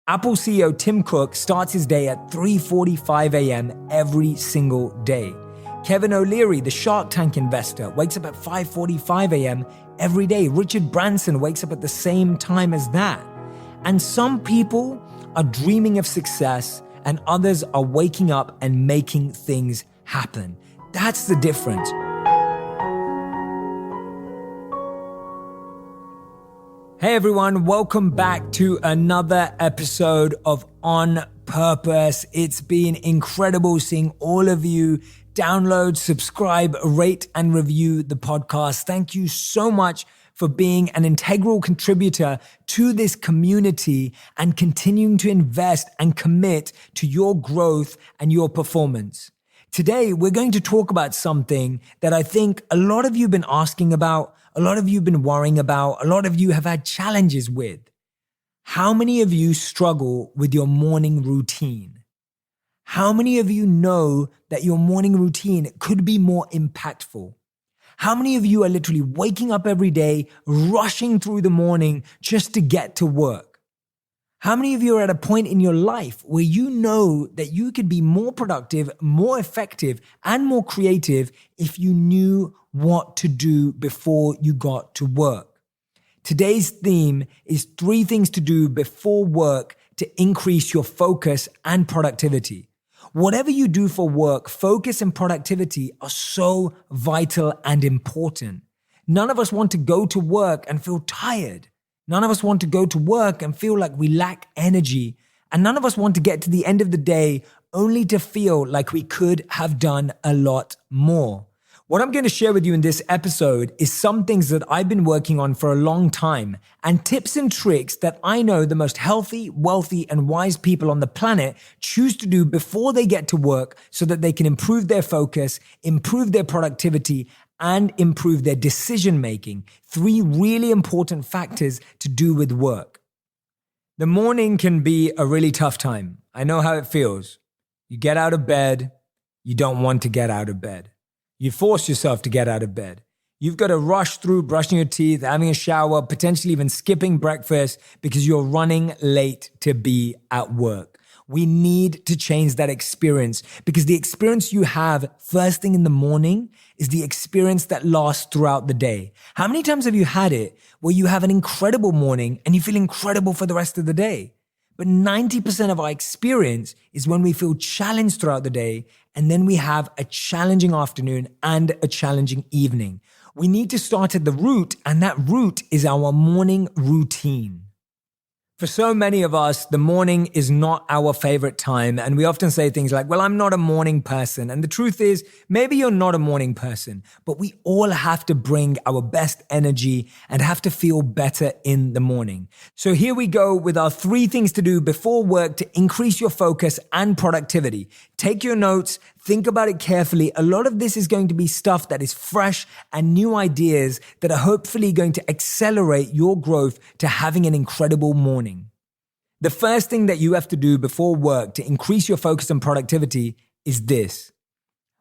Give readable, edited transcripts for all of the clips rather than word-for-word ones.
Apple CEO Tim Cook starts his day at 3:45 a.m. every single day. Kevin O'Leary, the Shark Tank investor, wakes up at 5:45 a.m. every day. Richard Branson wakes up at the same time as that. And some people are dreaming of success and others are waking up and making things happen. That's the difference. Hey everyone, welcome back to another episode of On Purpose. It's been incredible seeing all of you download, subscribe, rate, and review the podcast. Thank you so much for being an integral contributor to this community and continuing to invest and commit to your growth and your performance. Today, we're going to talk about something that I think a lot of you have been asking about, a lot of you have been worrying about, a lot of you have had challenges with. How many of you struggle with your morning routine? How many of you know that your morning routine could be more impactful? How many of you are literally waking up every day, rushing through the morning just to get to work? How many of you are at a point in your life where you know that you could be more productive, more effective, and more creative if you knew what to do before you got to work? Today's theme is 3 things to do before work to increase your focus and productivity. Whatever you do for work, focus and productivity are so vital and important. None of us want to go to work and feel tired. None of us want to go to work and feel like we lack energy. And none of us want to get to the end of the day only to feel like we could have done a lot more. What I'm going to share with you in this episode is some things that I've been working on for a long time and tips and tricks that I know the most healthy, wealthy, and wise people on the planet choose to do before they get to work so that they can improve their focus, improve their productivity, and improve their decision making. 3 really important factors to do with work. The morning can be a really tough time. I know how it feels. You get out of bed, you don't want to get out of bed. You force yourself to get out of bed. You've got to rush through brushing your teeth, having a shower, potentially even skipping breakfast because you're running late to be at work. We need to change that experience because the experience you have first thing in the morning is the experience that lasts throughout the day. How many times have you had it where you have an incredible morning and you feel incredible for the rest of the day? But 90% of our experience is when we feel challenged throughout the day and then we have a challenging afternoon and a challenging evening. We need to start at the root, and that root is our morning routine. For so many of us, the morning is not our favorite time, and we often say things like, well, I'm not a morning person. And the truth is, maybe you're not a morning person, but we all have to bring our best energy and have to feel better in the morning. So here we go with our 3 things to do before work to increase your focus and productivity. Take your notes, think about it carefully. A lot of this is going to be stuff that is fresh and new ideas that are hopefully going to accelerate your growth to having an incredible morning. The first thing that you have to do before work to increase your focus and productivity is this.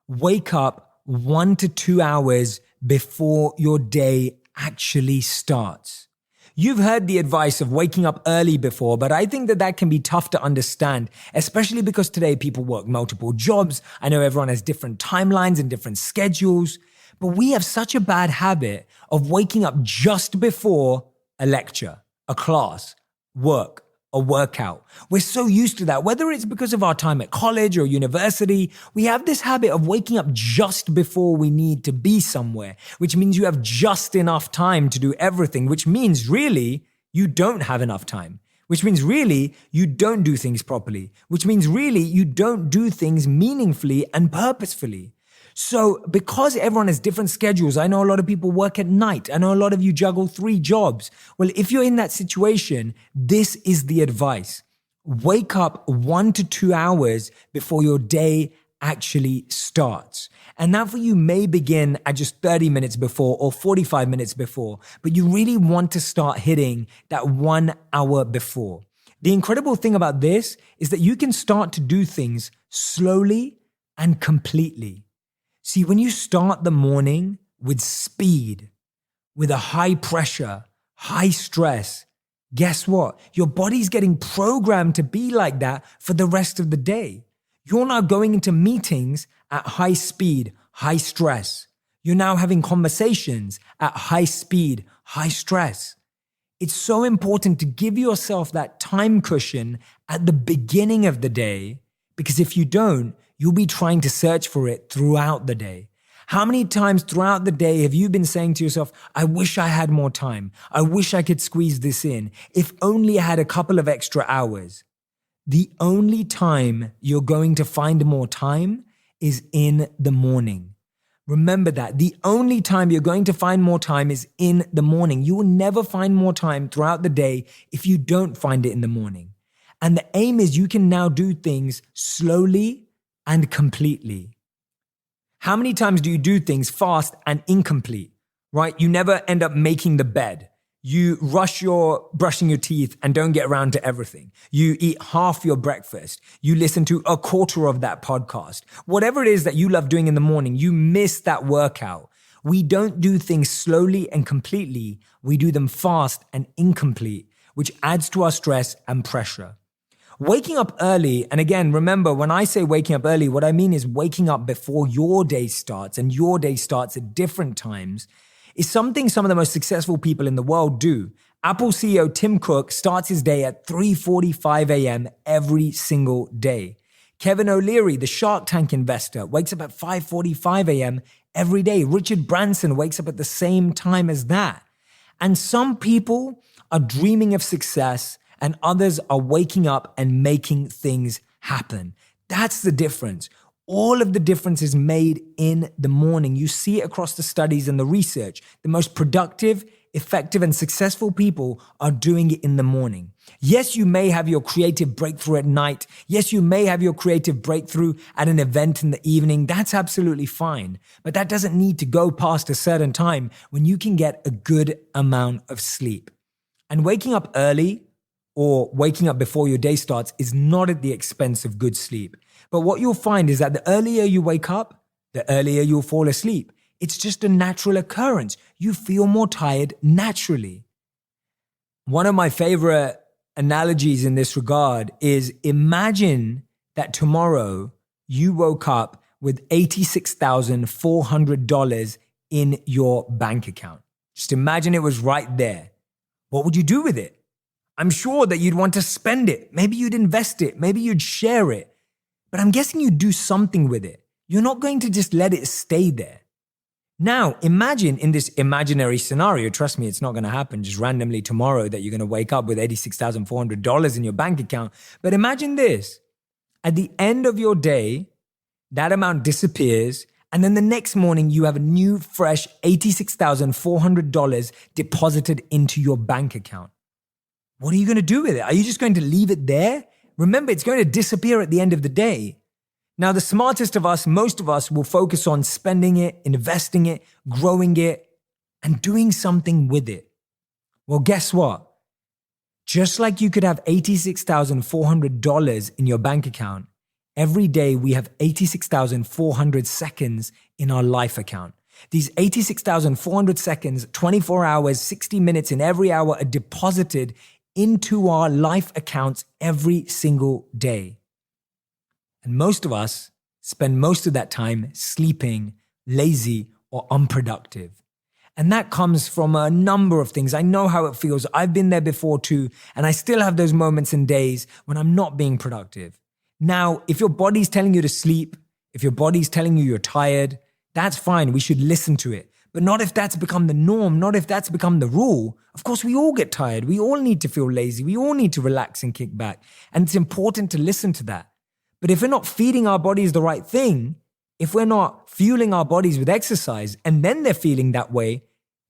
Wake up 1 to 2 hours before your day actually starts. You've heard the advice of waking up early before, but I think that can be tough to understand, especially because today people work multiple jobs. I know everyone has different timelines and different schedules, but we have such a bad habit of waking up just before a lecture, a class, work, a workout. We're so used to that. Whether it's because of our time at college or university, we have this habit of waking up just before we need to be somewhere, which means you have just enough time to do everything, which means really you don't have enough time, which means really you don't do things properly, which means really you don't do things meaningfully and purposefully. So because everyone has different schedules, I know a lot of people work at night. I know a lot of you juggle 3 jobs. Well, if you're in that situation, this is the advice. Wake up 1 to 2 hours before your day actually starts. And that for you may begin at just 30 minutes before or 45 minutes before, but you really want to start hitting that 1 hour before. The incredible thing about this is that you can start to do things slowly and completely. See, when you start the morning with speed, with a high pressure, high stress, Guess what? Your body's getting programmed to be like that for the rest of the day. You're now going into meetings at high speed, high stress. You're now having conversations at high speed, high stress. It's so important to give yourself that time cushion at the beginning of the day, because if you don't, you'll be trying to search for it throughout the day. How many times throughout the day have you been saying to yourself, I wish I had more time. I wish I could squeeze this in. If only I had a couple of extra hours. The only time you're going to find more time is in the morning. Remember that. The only time you're going to find more time is in the morning. You will never find more time throughout the day if you don't find it in the morning. And the aim is you can now do things slowly and completely. How many times do you do things fast and incomplete, right? You never end up making the bed. You rush your brushing your teeth and don't get around to everything. You eat half your breakfast. You listen to a quarter of that podcast. Whatever it is that you love doing in the morning, you miss that workout. We don't do things slowly and completely. We do them fast and incomplete, which adds to our stress and pressure. Waking up early, and again, remember, when I say waking up early, what I mean is waking up before your day starts, and your day starts at different times, is something some of the most successful people in the world do. Apple CEO Tim Cook starts his day at 3:45 a.m. every single day. Kevin O'Leary, the Shark Tank investor, wakes up at 5:45 a.m. every day. Richard Branson wakes up at the same time as that. And some people are dreaming of success, and others are waking up and making things happen. That's the difference. All of the difference is made in the morning. You see it across the studies and the research. The most productive, effective, and successful people are doing it in the morning. Yes, you may have your creative breakthrough at night. Yes, you may have your creative breakthrough at an event in the evening. That's absolutely fine. But that doesn't need to go past a certain time when you can get a good amount of sleep. And waking up early or waking up before your day starts is not at the expense of good sleep. But what you'll find is that the earlier you wake up, the earlier you'll fall asleep. It's just a natural occurrence. You feel more tired naturally. One of my favorite analogies in this regard is imagine that tomorrow you woke up with $86,400 in your bank account. Just imagine it was right there. What would you do with it? I'm sure that you'd want to spend it. Maybe you'd invest it. Maybe you'd share it. But I'm guessing you'd do something with it. You're not going to just let it stay there. Now, imagine in this imaginary scenario, trust me, it's not going to happen just randomly tomorrow that you're going to wake up with $86,400 in your bank account. But imagine this. At the end of your day, that amount disappears. And then the next morning, you have a new, fresh $86,400 deposited into your bank account. What are you going to do with it? Are you just going to leave it there? Remember, it's going to disappear at the end of the day. Now, the smartest of us, most of us, will focus on spending it, investing it, growing it, and doing something with it. Well, guess what? Just like you could have $86,400 in your bank account, every day we have 86,400 seconds in our life account. These 86,400 seconds, 24 hours, 60 minutes in every hour are deposited into our life accounts every single day. And most of us spend most of that time sleeping, lazy, or unproductive. And that comes from a number of things. I know how it feels. I've been there before too, and I still have those moments and days when I'm not being productive. Now, if your body's telling you to sleep, if your body's telling you you're tired, that's fine. We should listen to it. But not if that's become the norm, not if that's become the rule. Of course, we all get tired. We all need to feel lazy. We all need to relax and kick back. And it's important to listen to that. But if we're not feeding our bodies the right thing, if we're not fueling our bodies with exercise and then they're feeling that way,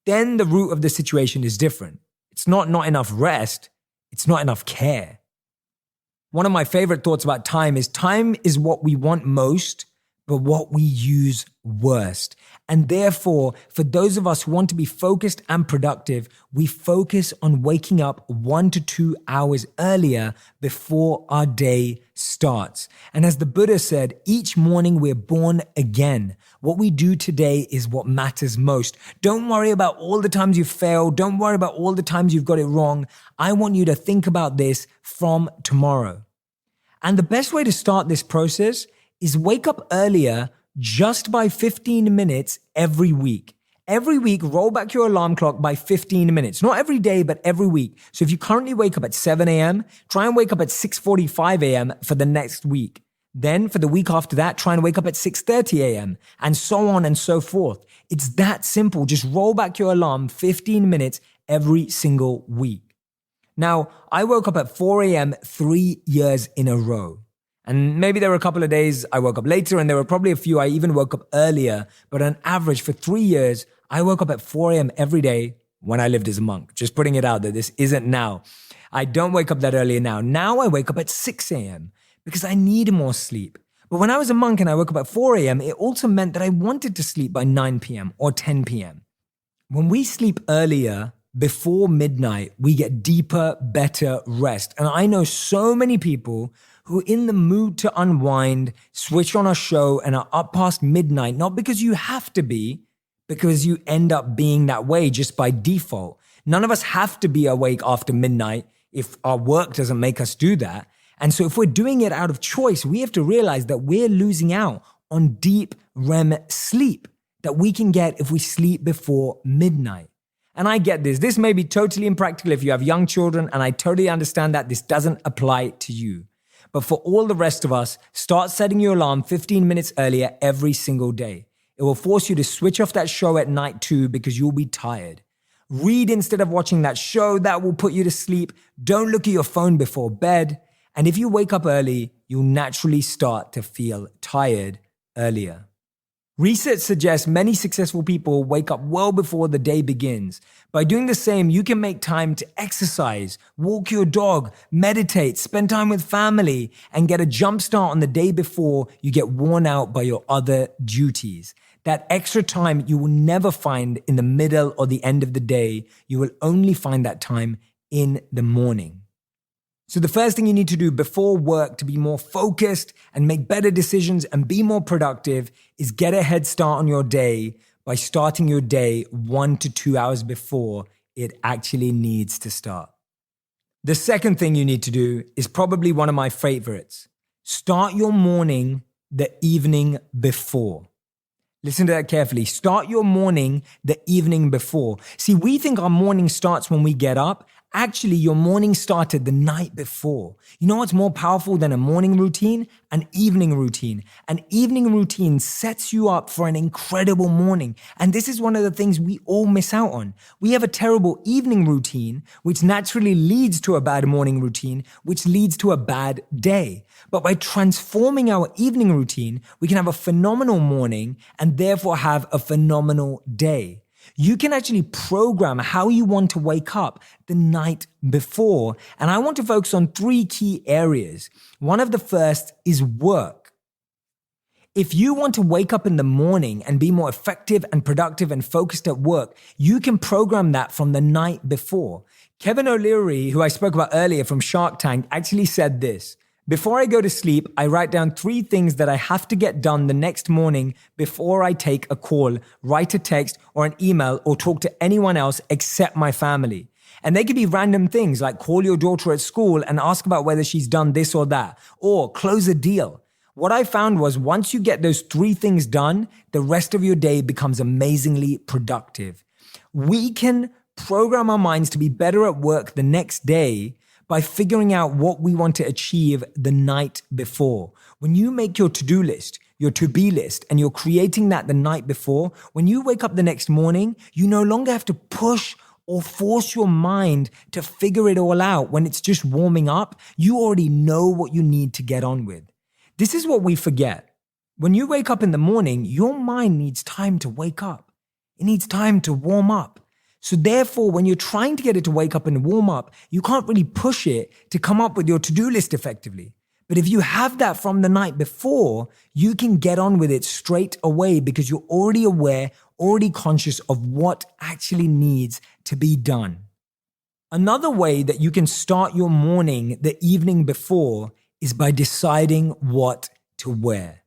then the root of the situation is different. It's not enough rest. It's not enough care. One of my favorite thoughts about time is what we want most, but what we use worst. And therefore, for those of us who want to be focused and productive, we focus on waking up 1 to 2 hours earlier before our day starts. And as the Buddha said, each morning we're born again. What we do today is what matters most. Don't worry about all the times you failed. Don't worry about all the times you've got it wrong. I want you to think about this from tomorrow. And the best way to start this process is wake up earlier just by 15 minutes every week. Every week, roll back your alarm clock by 15 minutes. Not every day, but every week. So if you currently wake up at 7 a.m., try and wake up at 6:45 a.m. for the next week. Then for the week after that, try and wake up at 6:30 a.m. and so on and so forth. It's that simple. Just roll back your alarm 15 minutes every single week. Now, I woke up at 4 a.m. 3 years in a row. And maybe there were a couple of days I woke up later, and there were probably a few I even woke up earlier. But on average, for 3 years, I woke up at 4 a.m. every day when I lived as a monk. Just putting it out there, this isn't now. I don't wake up that earlier now. Now I wake up at 6 a.m. because I need more sleep. But when I was a monk and I woke up at 4 a.m., it also meant that I wanted to sleep by 9 p.m. or 10 p.m. When we sleep earlier, before midnight, we get deeper, better rest. And I know so many people who are in the mood to unwind, switch on a show, and are up past midnight, not because you have to be, because you end up being that way just by default. None of us have to be awake after midnight if our work doesn't make us do that. And so if we're doing it out of choice, we have to realize that we're losing out on deep REM sleep that we can get if we sleep before midnight. And I get this. This may be totally impractical if you have young children, and I totally understand that this doesn't apply to you. But for all the rest of us, start setting your alarm 15 minutes earlier every single day. It will force you to switch off that show at night too, because you'll be tired. Read instead of watching that show. That will put you to sleep. Don't look at your phone before bed. And if you wake up early, you'll naturally start to feel tired earlier. Research suggests many successful people wake up well before the day begins. By doing the same, you can make time to exercise, walk your dog, meditate, spend time with family, and get a jump start on the day before you get worn out by your other duties. That extra time you will never find in the middle or the end of the day. You will only find that time in the morning. So the first thing you need to do before work to be more focused and make better decisions and be more productive is get a head start on your day by starting your day 1 to 2 hours before it actually needs to start. The second thing you need to do is probably one of my favorites. Start your morning the evening before. Listen to that carefully. Start your morning the evening before. See, we think our morning starts when we get up. Actually, your morning started the night before. You know what's more powerful than a morning routine? An evening routine. An evening routine sets you up for an incredible morning. And this is one of the things we all miss out on. We have a terrible evening routine, which naturally leads to a bad morning routine, which leads to a bad day. But by transforming our evening routine, we can have a phenomenal morning and therefore have a phenomenal day. You can actually program how you want to wake up the night before. And I want to focus on 3 key areas. One of the first is work. If you want to wake up in the morning and be more effective and productive and focused at work, you can program that from the night before. Kevin O'Leary, who I spoke about earlier from Shark Tank, actually said this: before I go to sleep, I write down 3 things that I have to get done the next morning before I take a call, write a text or an email, or talk to anyone else except my family. And they could be random things like call your daughter at school and ask about whether she's done this or that, or close a deal. What I found was once you get those 3 things done, the rest of your day becomes amazingly productive. We can program our minds to be better at work the next day by figuring out what we want to achieve the night before. When you make your to-do list, your to-be list, and you're creating that the night before, when you wake up the next morning, you no longer have to push or force your mind to figure it all out. When it's just warming up, you already know what you need to get on with. This is what we forget. When you wake up in the morning, your mind needs time to wake up. It needs time to warm up. So therefore, when you're trying to get it to wake up and warm up, you can't really push it to come up with your to-do list effectively But if you have that from the night before, you can get on with it straight away because you're already aware, already conscious of what actually needs to be done. Another way that you can start your morning the evening before is by deciding what to wear.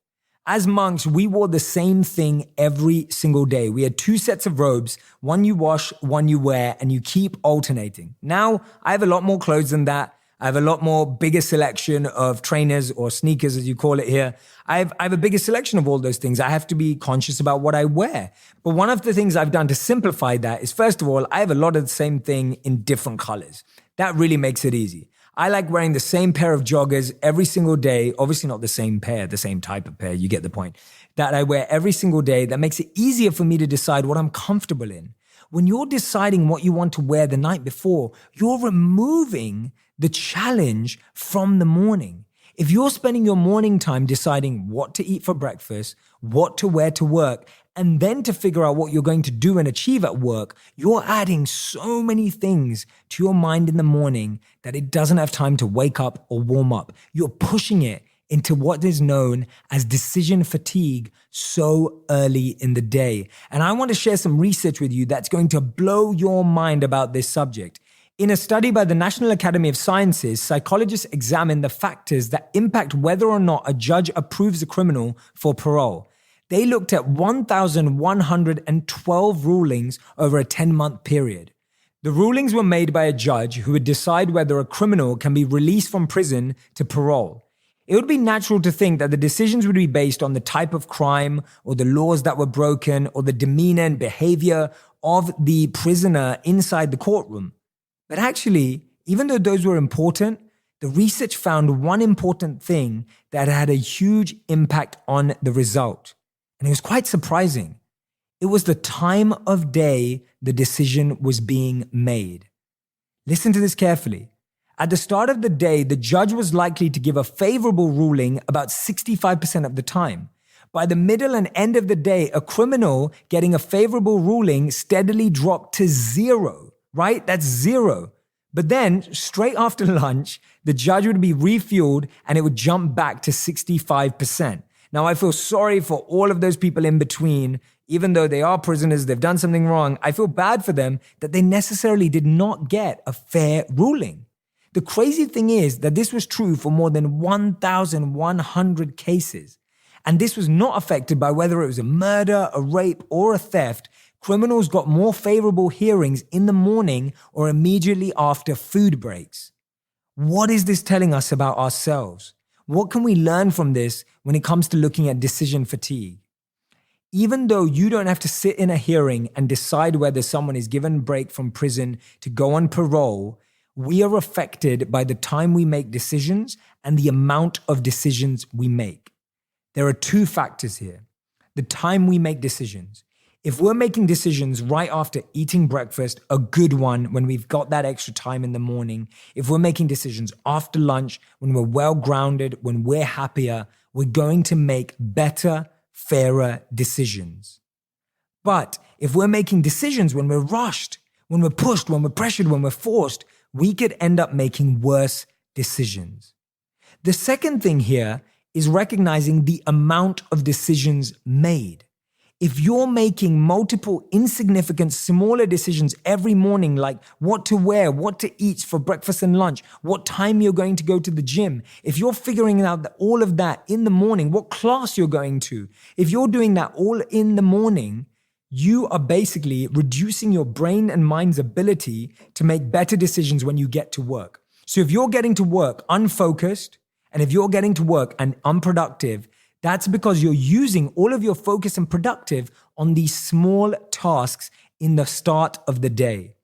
As monks, we wore the same thing every single day. We had 2 sets of robes, one you wash, one you wear, and you keep alternating. Now, I have a lot more clothes than that. I have a lot more bigger selection of trainers or sneakers, as you call it here. I have a bigger selection of all those things. I have to be conscious about what I wear. But one of the things I've done to simplify that is, first of all, I have a lot of the same thing in different colors. That really makes it easy. I like wearing the same pair of joggers every single day. Obviously not the same pair, the same type of pair. You get the point. That I wear every single day. That makes it easier for me to decide what I'm comfortable in. When you're deciding what you want to wear the night before, you're removing the challenge from the morning. If you're spending your morning time deciding what to eat for breakfast, what to wear to work, and then to figure out what you're going to do and achieve at work, you're adding so many things to your mind in the morning that it doesn't have time to wake up or warm up. You're pushing it into what is known as decision fatigue so early in the day. And I want to share some research with you that's going to blow your mind about this subject. In a study by the National Academy of Sciences, psychologists examined the factors that impact whether or not a judge approves a criminal for parole. They looked at 1,112 rulings over a 10-month period. The rulings were made by a judge who would decide whether a criminal can be released from prison to parole. It would be natural to think that the decisions would be based on the type of crime or the laws that were broken or the demeanor and behavior of the prisoner inside the courtroom. But actually, even though those were important, the research found one important thing that had a huge impact on the result. And it was quite surprising. It was the time of day the decision was being made. Listen to this carefully. At the start of the day, the judge was likely to give a favorable ruling about 65% of the time. By the middle and end of the day, a criminal getting a favorable ruling steadily dropped to 0. Right? That's 0. But then straight after lunch, the judge would be refueled and it would jump back to 65%. Now, I feel sorry for all of those people in between. Even though they are prisoners, they've done something wrong. I feel bad for them that they necessarily did not get a fair ruling. The crazy thing is that this was true for more than 1,100 cases. And this was not affected by whether it was a murder, a rape, or a theft. Criminals got more favorable hearings in the morning or immediately after food breaks. What is this telling us about ourselves? What can we learn from this when it comes to looking at decision fatigue? Even though you don't have to sit in a hearing and decide whether someone is given a break from prison to go on parole, we are affected by the time we make decisions and the amount of decisions we make. There are 2 factors here. The time we make decisions. If we're making decisions right after eating breakfast, a good one when we've got that extra time in the morning, if we're making decisions after lunch, when we're well grounded, when we're happier, we're going to make better, fairer decisions. But if we're making decisions when we're rushed, when we're pushed, when we're pressured, when we're forced, we could end up making worse decisions. The second thing here is recognizing the amount of decisions made. If you're making multiple insignificant, smaller decisions every morning, like what to wear, what to eat for breakfast and lunch, what time you're going to go to the gym, if you're figuring out all of that in the morning, what class you're going to, if you're doing that all in the morning, you are basically reducing your brain and mind's ability to make better decisions when you get to work. So if you're getting to work unfocused, and if you're getting to work and unproductive, that's because you're using all of your focus and productive on these small tasks in the start of the day.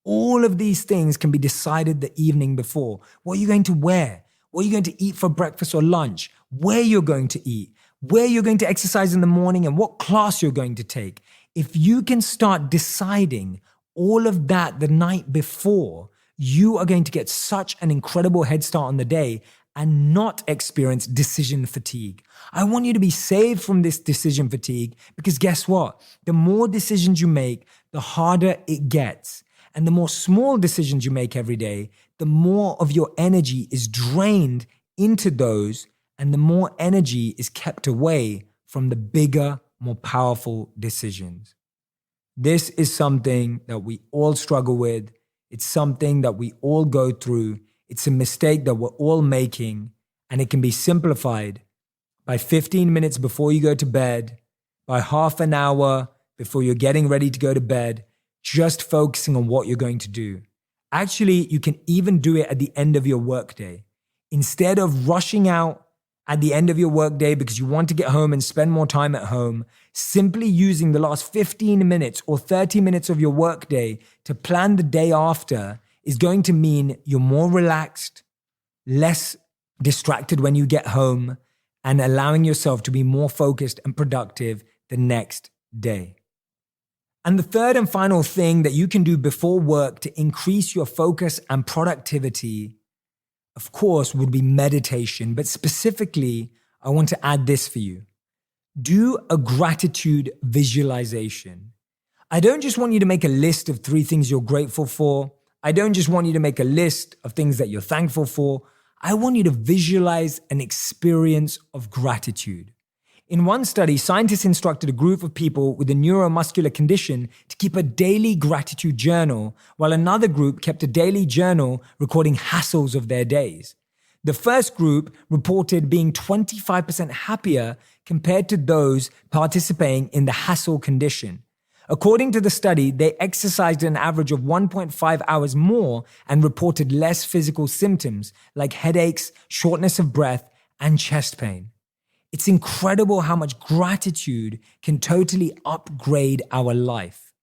All of these things can be decided the evening before. What are you going to wear? What are you going to eat for breakfast or lunch? Where you're going to eat? Where you're going to exercise in the morning and what class you're going to take. If you can start deciding all of that the night before, you are going to get such an incredible head start on the day and not experience decision fatigue. I want you to be saved from this decision fatigue because guess what? The more decisions you make, the harder it gets. And the more small decisions you make every day, the more of your energy is drained into those, and the more energy is kept away from the bigger, more powerful decisions. This is something that we all struggle with. It's something that we all go through. It's a mistake that we're all making, and it can be simplified by 15 minutes before you go to bed, by half an hour before you're getting ready to go to bed, just focusing on what you're going to do. Actually, you can even do it at the end of your workday. Instead of rushing out at the end of your workday because you want to get home and spend more time at home, simply using the last 15 minutes or 30 minutes of your workday to plan the day after is going to mean you're more relaxed, less distracted when you get home, and allowing yourself to be more focused and productive the next day. And the third and final thing that you can do before work to increase your focus and productivity, of course, would be meditation. But specifically, I want to add this for you. Do a gratitude visualization. I don't just want you to make a list of 3 things you're grateful for. I don't just want you to make a list of things that you're thankful for. I want you to visualize an experience of gratitude. In one study, scientists instructed a group of people with a neuromuscular condition to keep a daily gratitude journal, while another group kept a daily journal recording hassles of their days. The first group reported being 25% happier compared to those participating in the hassle condition. According to the study, they exercised an average of 1.5 hours more and reported less physical symptoms like headaches, shortness of breath, and chest pain. It's incredible how much gratitude can totally upgrade our life.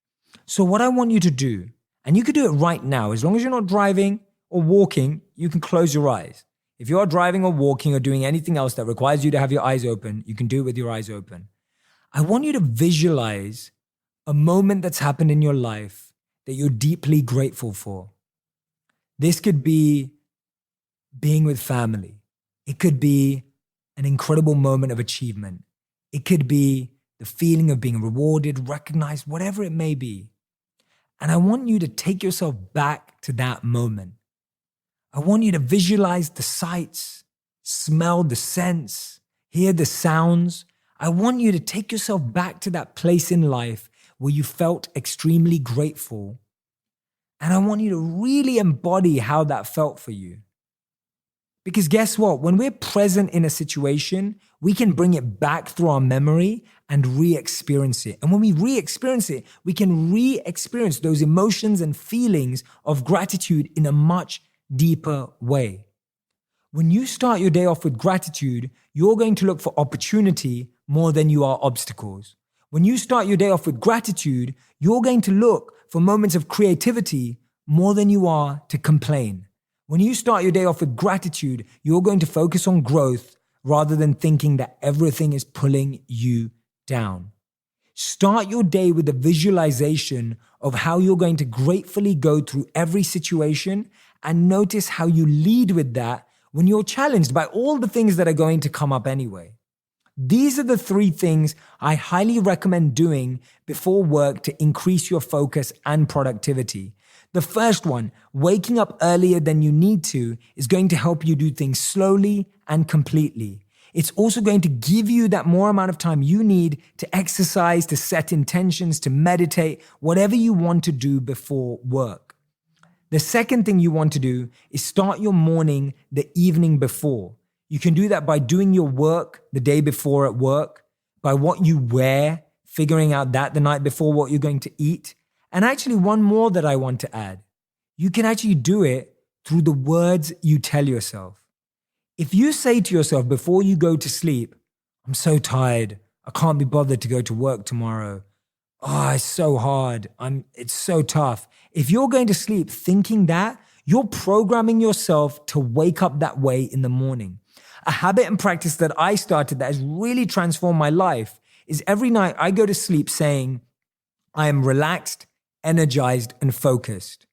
So what I want you to do, and you can do it right now, as long as you're not driving or walking, you can close your eyes. If you are driving or walking or doing anything else that requires you to have your eyes open, you can do it with your eyes open. I want you to visualize a moment that's happened in your life that you're deeply grateful for. This could be being with family. It could be an incredible moment of achievement. It could be the feeling of being rewarded, recognized, whatever it may be. And I want you to take yourself back to that moment. I want you to visualize the sights, smell the scents, hear the sounds. I want you to take yourself back to that place in life where you felt extremely grateful. And I want you to really embody how that felt for you. Because guess what? When we're present in a situation, we can bring it back through our memory and re-experience it. And when we re-experience it, we can re-experience those emotions and feelings of gratitude in a much deeper way. When you start your day off with gratitude, you're going to look for opportunity more than you are obstacles. When you start your day off with gratitude, you're going to look for moments of creativity more than you are to complain. When you start your day off with gratitude, you're going to focus on growth rather than thinking that everything is pulling you down. Start your day with a visualization of how you're going to gratefully go through every situation, and notice how you lead with that when you're challenged by all the things that are going to come up anyway. These are the 3 things I highly recommend doing before work to increase your focus and productivity. The first one, waking up earlier than you need to, is going to help you do things slowly and completely. It's also going to give you that more amount of time you need to exercise, to set intentions, to meditate, whatever you want to do before work. The second thing you want to do is start your morning the evening before. You can do that by doing your work the day before at work, by what you wear, figuring out that the night before what you're going to eat. And actually one more that I want to add. You can actually do it through the words you tell yourself. If you say to yourself before you go to sleep, I'm so tired, I can't be bothered to go to work tomorrow. Oh, it's so hard, it's so tough. If you're going to sleep thinking that, you're programming yourself to wake up that way in the morning. A habit and practice that I started that has really transformed my life is every night I go to sleep saying, I am relaxed, energized, and focused.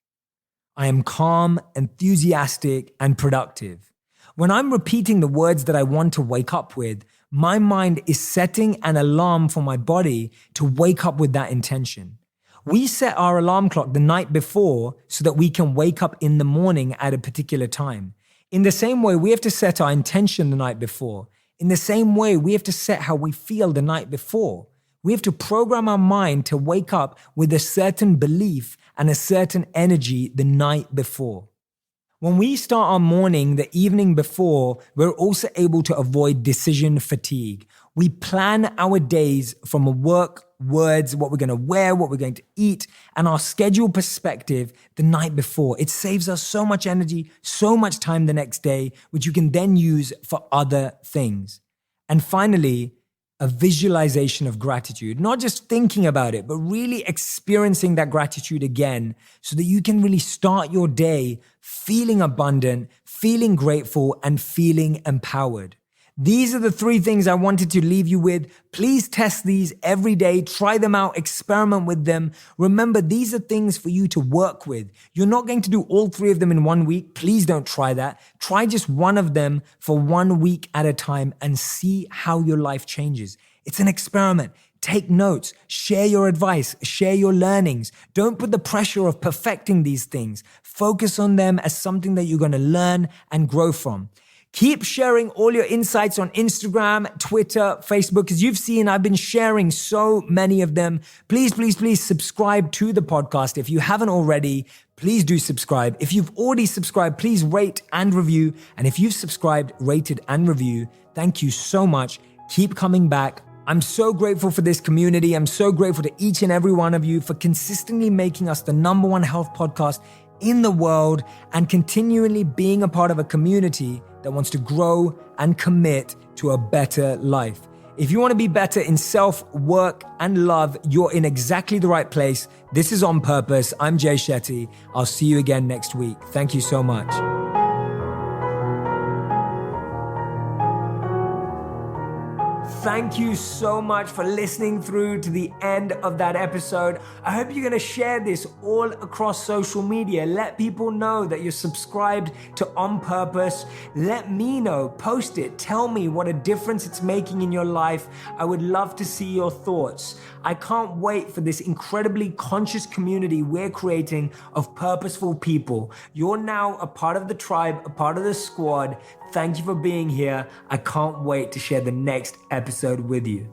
I am calm, enthusiastic, and productive. When I'm repeating the words that I want to wake up with, my mind is setting an alarm for my body to wake up with that intention. We set our alarm clock the night before so that we can wake up in the morning at a particular time. In the same way, we have to set our intention the night before. In the same way, we have to set how we feel the night before. We have to program our mind to wake up with a certain belief and a certain energy the night before. When we start our morning the evening before, we're also able to avoid decision fatigue. We plan our days from a work, words, what we're going to wear, what we're going to eat, and our schedule perspective the night before. It saves us so much energy, so much time the next day, which you can then use for other things. And finally, a visualization of gratitude, not just thinking about it, but really experiencing that gratitude again so that you can really start your day feeling abundant, feeling grateful, and feeling empowered. These are the 3 things I wanted to leave you with. Please test these every day. Try them out. Experiment with them. Remember, these are things for you to work with. You're not going to do all 3 of them in 1 week. Please don't try that. Try just one of them for 1 week at a time and see how your life changes. It's an experiment. Take notes, share your advice, share your learnings. Don't put the pressure of perfecting these things. Focus on them as something that you're going to learn and grow from. Keep sharing all your insights on Instagram, Twitter, Facebook. As you've seen, I've been sharing so many of them. Please, please, please subscribe to the podcast. If you haven't already, please do subscribe. If you've already subscribed, please rate and review. And if you've subscribed, rated, and review, thank you so much. Keep coming back. I'm so grateful for this community. I'm so grateful to each and every one of you for consistently making us the #1 health podcast in the world and continually being a part of a community that wants to grow and commit to a better life. If you want to be better in self, work, and love, you're in exactly the right place. This is On Purpose. I'm Jay Shetty. I'll see you again next week. Thank you so much. Thank you so much for listening through to the end of that episode. I hope you're going to share this all across social media. Let people know that you're subscribed to On Purpose. Let me know. Post it. Tell me what a difference it's making in your life. I would love to see your thoughts. I can't wait for this incredibly conscious community we're creating of purposeful people. You're now a part of the tribe, a part of the squad. Thank you for being here. I can't wait to share the next episode with you.